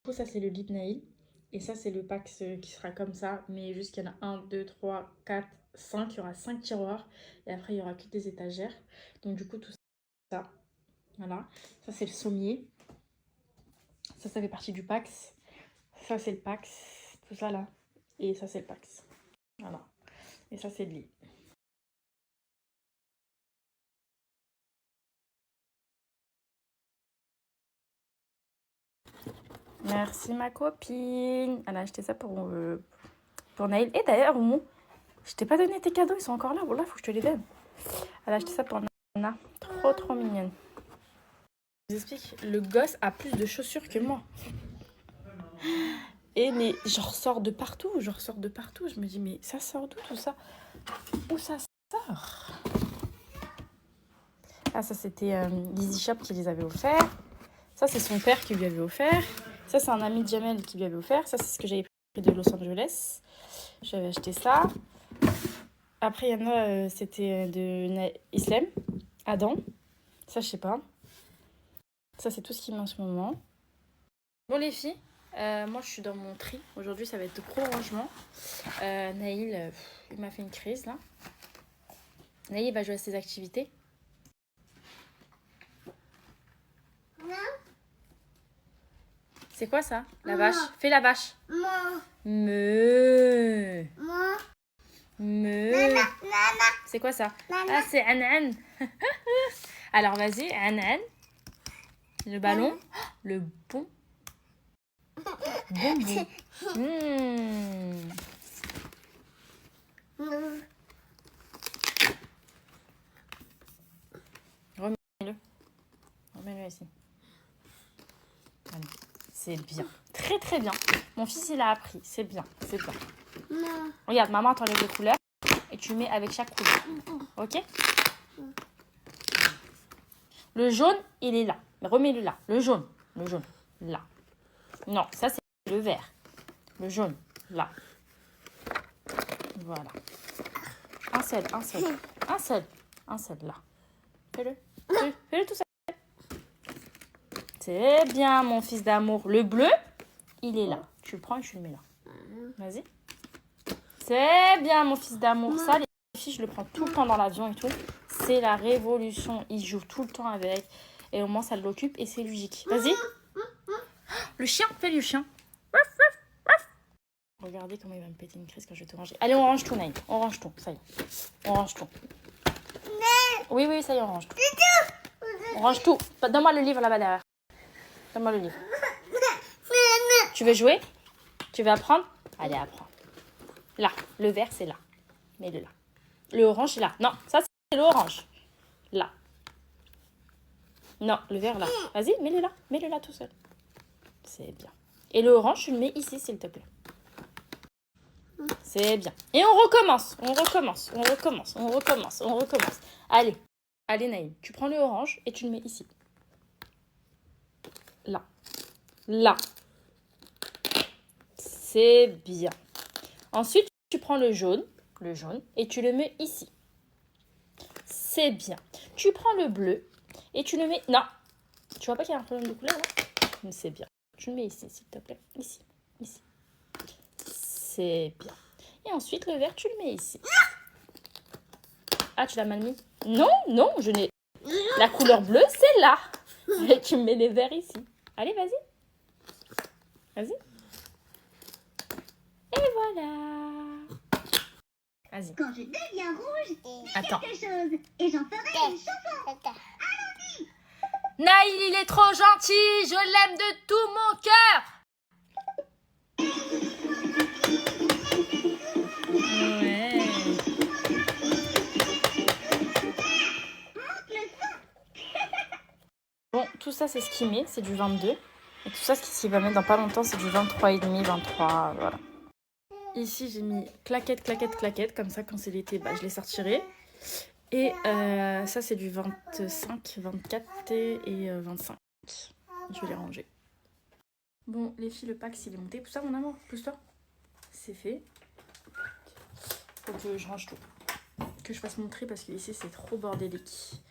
coup, ça, c'est le lip nail. Et ça, c'est le pack qui sera comme ça. Mais juste qu'il y en a 1, 2, 3, 4, 5. Il y aura 5 tiroirs. Et après, il y aura que des étagères. Donc, du coup, tout ça. Voilà. Ça, c'est le sommier. Ça fait partie du Pax. Ça, c'est le Pax. Tout ça, là. Et ça, c'est le Pax. Voilà. Et ça, c'est le lit. Merci, ma copine. Elle a acheté ça pour Naïl. Et d'ailleurs, Oumou, je t'ai pas donné tes cadeaux. Ils sont encore là. Voilà, faut que je te les donne. Elle a acheté ça pour Nana. Trop, trop mignonne. Je vous explique, le gosse a plus de chaussures que moi. Et mais je ressors de partout. Je me dis, mais ça sort d'où tout ça? Où ça sort? Ah, ça, c'était Lizzy Shop qui les avait offerts. Ça, c'est son père qui lui avait offert. Ça, c'est un ami de Jamel qui lui avait offert. Ça, c'est ce que j'avais pris de Los Angeles. J'avais acheté ça. Après, il y en a, c'était de Islam, Adam. Ça, je sais pas. Ça, c'est tout ce qui met en ce moment. Bon, les filles, moi, je suis dans mon tri. Aujourd'hui, ça va être de gros rangement. Naïl, il m'a fait une crise, là. Naïl va jouer à ses activités. Non. C'est quoi ça? La vache. Fais la vache. Me. Me. C'est quoi ça? Ah, c'est Anan. Alors, vas-y, Anan. Le ballon. Le bon. Bonbon. Remets-le. Remets-le ici. Allez. C'est bien. Très, très bien. Mon fils, il a appris. C'est bien. C'est bien. Non. Regarde, maman t'enlève les couleurs et tu mets avec chaque couleur. Ok? Le jaune, il est là. Remets-le là. Le jaune. Le jaune. Là. Non, ça, c'est le vert. Le jaune. Là. Voilà. Un seul, un seul. Un seul. Un seul, là. Fais-le. Fais-le tout seul. C'est bien, mon fils d'amour. Le bleu, il est là. Tu le prends et tu le mets là. Vas-y. C'est bien, mon fils d'amour. Ça, les filles, je le prends tout le temps dans l'avion et tout. C'est la révolution. Il joue tout le temps avec. Et au moins, ça l'occupe et c'est ludique. Vas-y. Le chien, fais le chien. Regardez comment il va me péter une crise quand je vais te ranger. Allez, on range tout, Naïm. On range tout. Ça y est. On range tout. Oui, oui, ça y est, on range tout. On range tout. Donne-moi le livre là-bas derrière. Donne-moi le livre. Tu veux jouer? Tu veux apprendre? Allez, apprends. Là. Le vert, c'est là. Mets-le là. Le orange, c'est là. Non, ça, c'est l'orange. Là. Non, le vert, là. Vas-y, mets-le là. Mets-le là tout seul. C'est bien. Et le orange, tu le mets ici, s'il te plaît. C'est bien. Et on recommence. On recommence. On recommence. On recommence. On recommence. Allez. Allez, Naïm. Tu prends le orange et tu le mets ici. Là. Là. C'est bien. Ensuite, tu prends le jaune, et tu le mets ici. C'est bien. Tu prends le bleu et tu le mets... Non. Tu vois pas qu'il y a un problème de couleur là? C'est bien. Tu le mets ici, s'il te plaît. Ici. Ici. C'est bien. Et ensuite, le vert, tu le mets ici. Ah, tu l'as mal mis? Non, non, je n'ai... La couleur bleue, c'est là. Et tu mets les verts ici. Allez, vas-y. Vas-y. Et voilà. Vas-y. Quand je deviens rouge, Attends. quelque chose. Et j'en ferai une chanson. Allons-y. Naïl, il est trop gentil. Je l'aime de tout mon cœur. Ouais. Bon, tout ça, c'est ce qu'il met. C'est du 22. Et tout ça, ce qu'il va mettre dans pas longtemps, c'est du 23,5, 23. Voilà. Ici, j'ai mis claquette, claquette, claquette. Comme ça, quand c'est l'été, bah, je les sortirai. Et ça, c'est du 25, 24 et 25. Je vais les ranger. Bon, les filles, le pack, s'il est monté. Pousse-toi, mon amour. Pousse-toi. C'est fait. Faut que je range tout. Que je fasse mon tri parce que ici, c'est trop bordélique.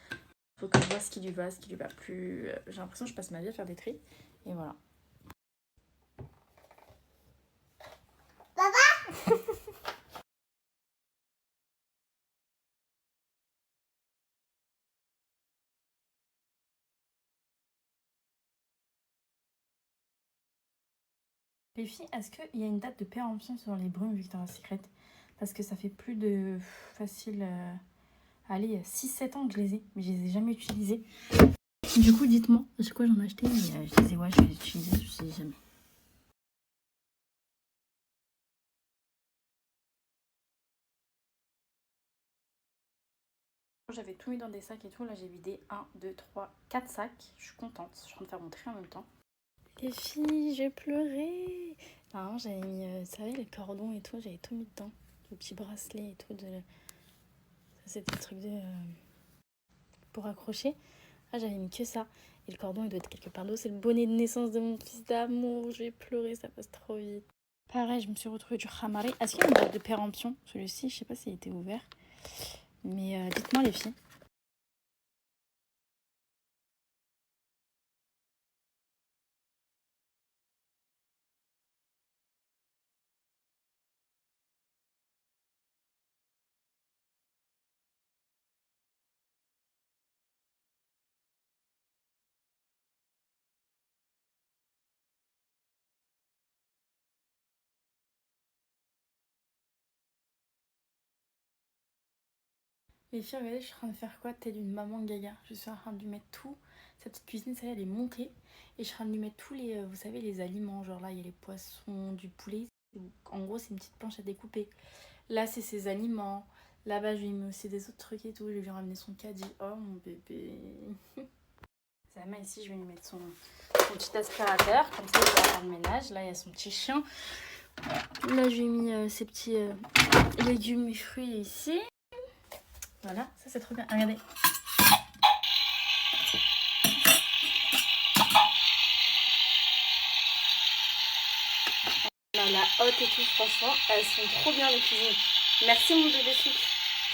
Faut que je vois ce qui lui va, ce qui lui va plus. J'ai l'impression que je passe ma vie à faire des tris. Et voilà. Les filles, est-ce qu'il y a une date de péremption sur les brumes Victoria's Secret? Parce que ça fait plus de facile, allez, 6-7 ans que je les ai, mais je les ai jamais utilisées. Du coup, dites-moi, c'est quoi j'en ai acheté, mais je disais, ouais, je vais les utiliser, je sais jamais. J'avais tout mis dans des sacs et tout, là j'ai vidé 1, 2, 3, 4 sacs, je suis contente, je suis en train de faire mon tri en même temps. Les filles, j'ai pleuré. Normalement, j'avais mis, vous savez, les cordons et tout, j'avais tout mis dedans. Le petit bracelet et tout. Ça, c'était le truc pour accrocher. Ah, j'avais mis que ça. Et le cordon, il doit être quelque part d'autre. C'est le bonnet de naissance de mon fils d'amour. Je vais pleurer, ça passe trop vite. Pareil, je me suis retrouvée du Khamari. Est-ce qu'il y a une date de péremption? Celui-ci, je sais pas s'il était ouvert. Mais dites-moi, les filles. Les filles, regardez, je suis en train de faire quoi? Telle une maman gaga. Je suis en train de lui mettre tout. Sa petite cuisine, ça y est, elle est montée. Et je suis en train de lui mettre tous les, vous savez, les aliments. Genre là, il y a les poissons, du poulet. En gros, c'est une petite planche à découper. Là, c'est ses aliments. Là-bas, je lui mets aussi des autres trucs et tout. Je lui ai ramené son caddie. Oh, mon bébé. Zama, ici, je vais lui mettre son petit aspirateur. Comme ça, il va faire le ménage. Là, il y a son petit chien. Là, je lui ai mis ses petits légumes et fruits ici. Voilà, ça c'est trop bien. Regardez. Là, la hotte et tout, franchement, elles sont trop bien les cuisines. Merci mon bébé sucre.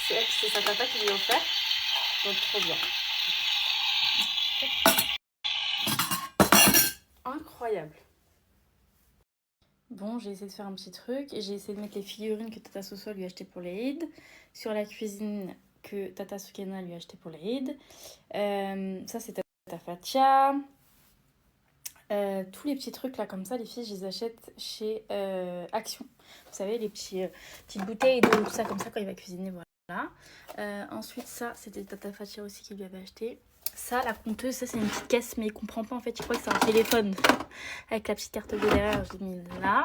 C'est sa papa qui lui a offert. Donc trop bien. Incroyable. Bon, j'ai essayé de faire un petit truc. J'ai essayé de mettre les figurines que Tata Soso lui a achetées pour les Eid. Sur la cuisine que Tata Sukena lui a acheté pour les Eid. Ça, c'est Tata Fatia. Tous les petits trucs là comme ça, les filles, je les achète chez Action. Vous savez, les petites bouteilles d'eau, tout ça comme ça quand il va cuisiner, voilà. Ensuite, ça, c'était Tata Fatia aussi qui lui avait acheté. Ça, la compteuse, ça c'est une petite caisse, mais il comprend pas en fait, je crois que c'est un téléphone. Avec la petite carte bleue derrière, je l'ai mis là.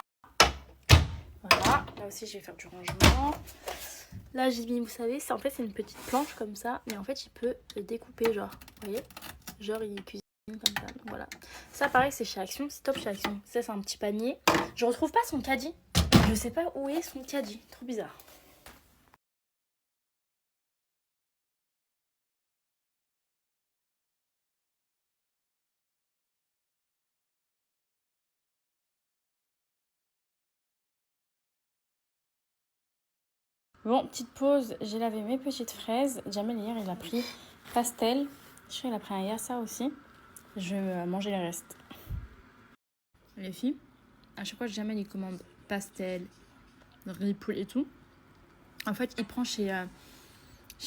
Voilà, là aussi je vais faire du rangement. Là j'ai mis, vous savez, en fait c'est une petite planche comme ça, mais en fait il peut le découper, genre, vous voyez, genre il cuisine comme ça, donc voilà. Ça pareil c'est chez Action, c'est top chez Action. Ça c'est un petit panier. Je retrouve pas son caddie, je sais pas où est son caddie, trop bizarre. Bon, petite pause, j'ai lavé mes petites fraises. Jamel hier il a pris pastel, je crois qu'il a pris un yassa aussi. Je vais manger le reste. Les filles, à chaque fois Jamel il commande pastel, riz, poulet et tout. En fait, il prend chez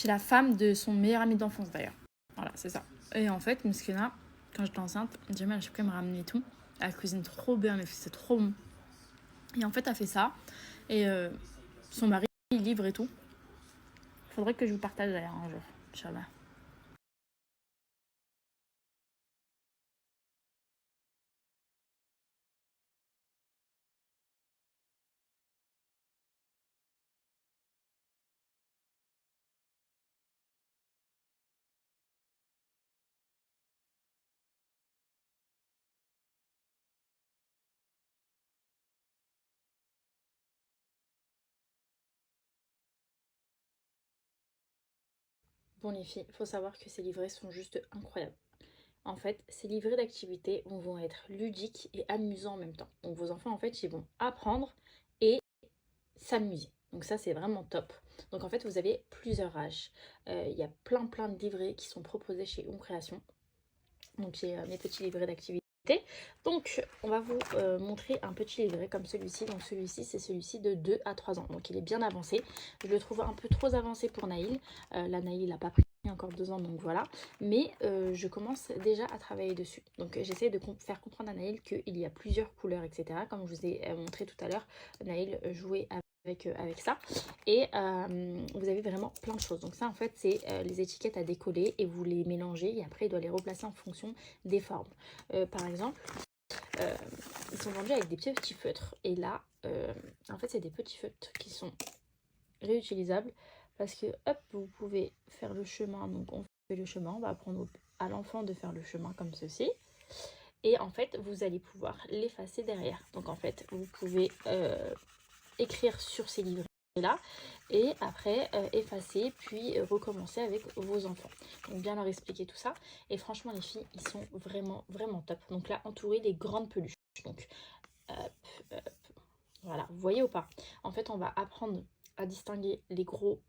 la femme de son meilleur ami d'enfance d'ailleurs. Voilà, c'est ça. Et en fait, Miskina, quand j'étais enceinte, Jamel à chaque fois me ramenait tout. Elle cuisine trop bien, mais c'est trop bon. Et en fait, elle fait ça. Et son mari, il livre et tout. Faudrait que je vous partage d'ailleurs un jour, Inch'Allah. Bon les filles, il faut savoir que ces livrets sont juste incroyables. En fait, ces livrets d'activités vont être ludiques et amusants en même temps. Donc vos enfants, en fait, ils vont apprendre et s'amuser. Donc ça, c'est vraiment top. Donc en fait, vous avez plusieurs âges. Il y a plein de livrets qui sont proposés chez Home Création. Donc j'ai mes petits livrets d'activités. Donc on va vous montrer un petit livret comme celui-ci. Donc celui-ci, c'est celui-ci de 2 à 3 ans. Donc il est bien avancé. Je le trouve un peu trop avancé pour Naïl. Là, Naïl n'a pas pris Il y a encore 2 ans, donc voilà. Mais je commence déjà à travailler dessus. Donc j'essaie de faire comprendre à Naël qu'il y a plusieurs couleurs, etc. Comme je vous ai montré tout à l'heure, Naël jouait avec ça. Et vous avez vraiment plein de choses. Donc ça, en fait, c'est les étiquettes à décoller et vous les mélangez. Et après, il doit les replacer en fonction des formes. Par exemple, ils sont vendus avec des petits feutres. Et là, en fait, c'est des petits feutres qui sont réutilisables. Parce que, hop, vous pouvez faire le chemin. Donc, on fait le chemin. On va apprendre à l'enfant de faire le chemin comme ceci. Et en fait, vous allez pouvoir l'effacer derrière. Donc, en fait, vous pouvez écrire sur ces livrets-là. Et après, effacer, puis recommencer avec vos enfants. Donc, bien leur expliquer tout ça. Et franchement, les filles, ils sont vraiment, vraiment top. Donc là, entourer les grandes peluches. Donc, hop, hop. Voilà, vous voyez ou pas? En fait, on va apprendre à distinguer les gros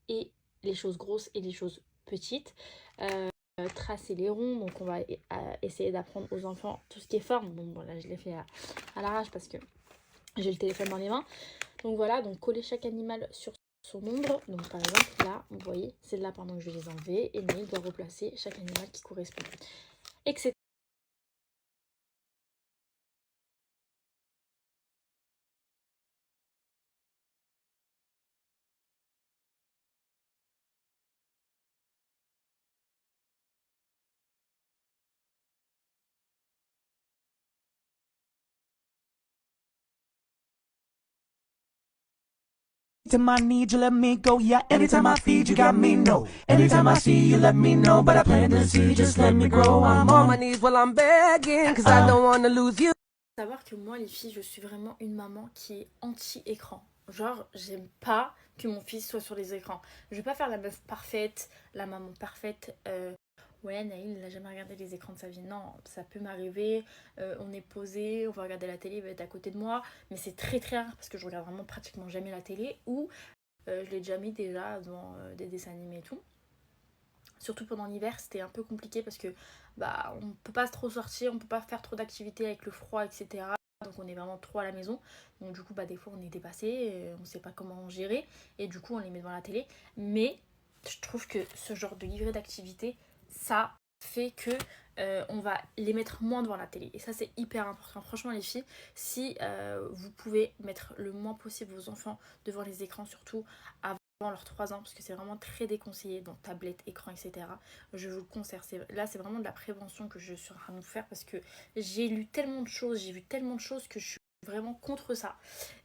et les choses grosses et les choses petites. Tracer les ronds, donc on va essayer d'apprendre aux enfants tout ce qui est forme. Bon, là, je l'ai fait à l'arrache parce que j'ai le téléphone dans les mains. Donc voilà, donc coller chaque animal sur son ombre. Donc par exemple, là, vous voyez, c'est le lapin, donc je vais les enlever. Et Naïl doit replacer chaque animal qui correspond, etc. Anytime I need you, let me go. Yeah, anytime I feed you, got me no. Anytime I see you, let me know. But I plant the seed, just let me grow. I'm on my knees while I'm begging, cause I don't wanna lose you. Savoir que moi, les filles, je suis vraiment une maman qui est anti-écran. Genre, j'aime pas que mon fils soit sur les écrans. Je vais pas faire la meuf parfaite, la maman parfaite. Ouais, Naïl, il n'a jamais regardé les écrans de sa vie. Non, ça peut m'arriver. On est posé, on va regarder la télé, il va être à côté de moi. Mais c'est très très rare parce que je regarde vraiment pratiquement jamais la télé. Ou je l'ai déjà mis déjà dans des dessins animés et tout. Surtout pendant l'hiver, c'était un peu compliqué parce que bah, on peut pas trop sortir, on peut pas faire trop d'activités avec le froid, etc. Donc on est vraiment trop à la maison. Donc du coup, bah, des fois on est dépassé, on sait pas comment gérer. Et du coup, on les met devant la télé. Mais je trouve que ce genre de livret d'activité, ça fait que on va les mettre moins devant la télé. Et ça, c'est hyper important. Franchement, les filles, si vous pouvez mettre le moins possible vos enfants devant les écrans, surtout avant leurs 3 ans, parce que c'est vraiment très déconseillé, donc tablette, écran, etc. Je vous le conseille. Là, c'est vraiment de la prévention que je suis en train de vous faire parce que j'ai lu tellement de choses, j'ai vu tellement de choses que je suis vraiment contre ça.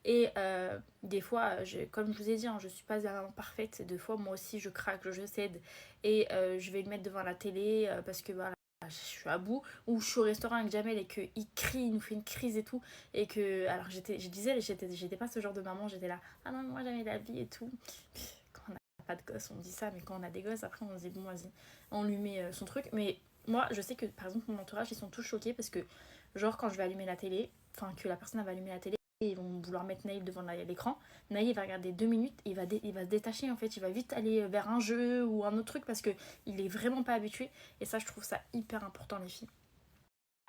Et des fois, comme je vous ai dit, hein, je suis pas vraiment parfaite. Des fois, moi aussi, je craque, je cède et je vais le mettre devant la télé parce que voilà, je suis à bout, ou je suis au restaurant avec Jamel et qu'il crie, il nous fait une crise et tout, et que, alors j'étais pas ce genre de maman, j'étais là, ah non, moi j'avais la vie et tout. Quand on n'a pas de gosse, on dit ça, mais quand on a des gosses, après on se dit, bon, vas-y, on lui met son truc. Mais moi, je sais que par exemple, mon entourage, ils sont tous choqués parce que, genre, quand je vais allumer la télé, enfin, que la personne va allumer la télé, et ils vont vouloir mettre Naïl devant l'écran. Naïl va regarder 2 minutes, il va se détacher en fait, il va vite aller vers un jeu ou un autre truc parce qu'il est vraiment pas habitué. Et ça, je trouve ça hyper important, les filles.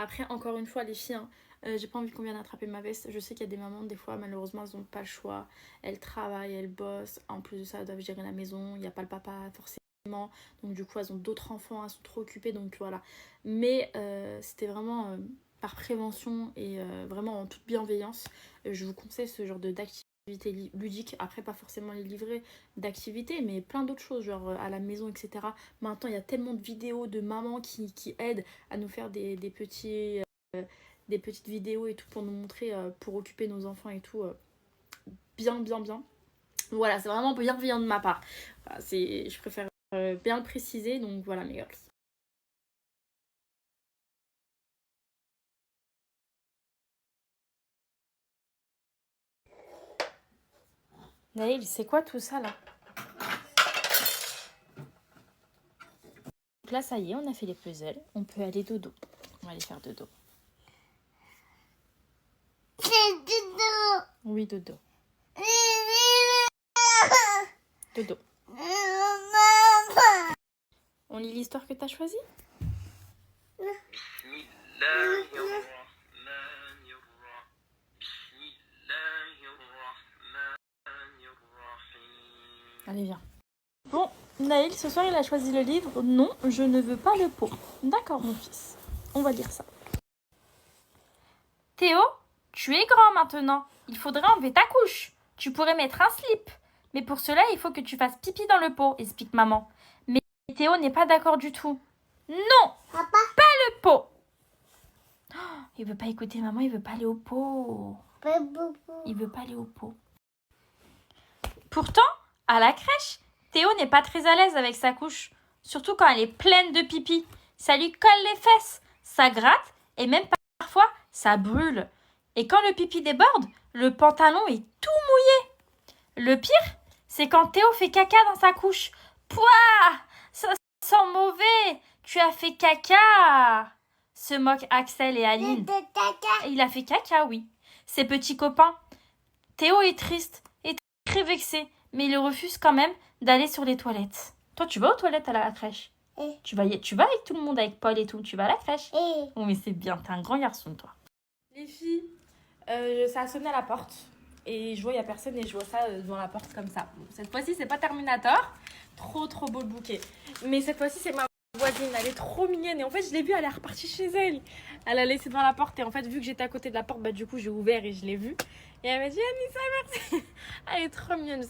Après, encore une fois, les filles, hein, j'ai pas envie qu'on vienne attraper ma veste. Je sais qu'il y a des mamans, des fois, malheureusement, elles n'ont pas le choix. Elles travaillent, elles bossent. En plus de ça, elles doivent gérer la maison. Il n'y a pas le papa, forcément. Donc, du coup, elles ont d'autres enfants, elles sont trop occupées. Donc, voilà. Mais c'était vraiment par prévention et vraiment en toute bienveillance. Je vous conseille ce genre d'activité ludique. Après, pas forcément les livrets d'activités, mais plein d'autres choses, genre à la maison, etc. Maintenant, il y a tellement de vidéos de mamans qui aident à nous faire des petites vidéos et tout pour nous montrer, pour occuper nos enfants et tout, bien, bien, bien. Voilà, c'est vraiment bienveillant de ma part. Voilà, je préfère bien le préciser, donc voilà mes girls. Naïl, c'est quoi tout ça là? Donc là, ça y est, on a fait les puzzles. On peut aller dodo. On va aller faire dodo. C'est dodo. Oui, dodo. Dodo. On lit l'histoire que t'as choisie? Allez, viens. Bon, Naïl, ce soir, il a choisi le livre « Non, je ne veux pas le pot ». D'accord, mon fils. On va lire ça. Théo, tu es grand maintenant. Il faudrait enlever ta couche. Tu pourrais mettre un slip. Mais pour cela, il faut que tu fasses pipi dans le pot, explique maman. Mais Théo n'est pas d'accord du tout. Non, Papa. pas le pot. Oh, il veut pas écouter maman, il veut pas aller au pot. Il veut pas aller au pot. Pourtant, à la crèche, Théo n'est pas très à l'aise avec sa couche. Surtout quand elle est pleine de pipi. Ça lui colle les fesses, ça gratte et même parfois, ça brûle. Et quand le pipi déborde, le pantalon est tout mouillé. Le pire, c'est quand Théo fait caca dans sa couche. Pouah, ça sent mauvais. Tu as fait caca, se moquent Axel et Aline. Il a fait caca, oui. Ses petits copains. Théo est triste et très vexé, mais il refuse quand même d'aller sur les toilettes. Toi, tu vas aux toilettes à la crèche? Tu vas avec tout le monde, avec Paul et tout. Tu vas à la crèche? Oh, mais c'est bien, t'es un grand garçon, toi. Les filles, ça a sonné à la porte. Et je vois, il n'y a personne et je vois ça devant la porte comme ça. Bon, cette fois-ci, c'est pas Terminator. Trop beau le bouquet. Mais cette fois-ci, c'est ma voisine. Elle est trop mignonne. Et en fait, je l'ai vue, elle est repartie chez elle. Elle a laissé devant la porte. Et en fait, vu que j'étais à côté de la porte, bah du coup, j'ai ouvert et je l'ai vue. Et elle m'a dit, Anissa, merci. Elle est trop mignonne.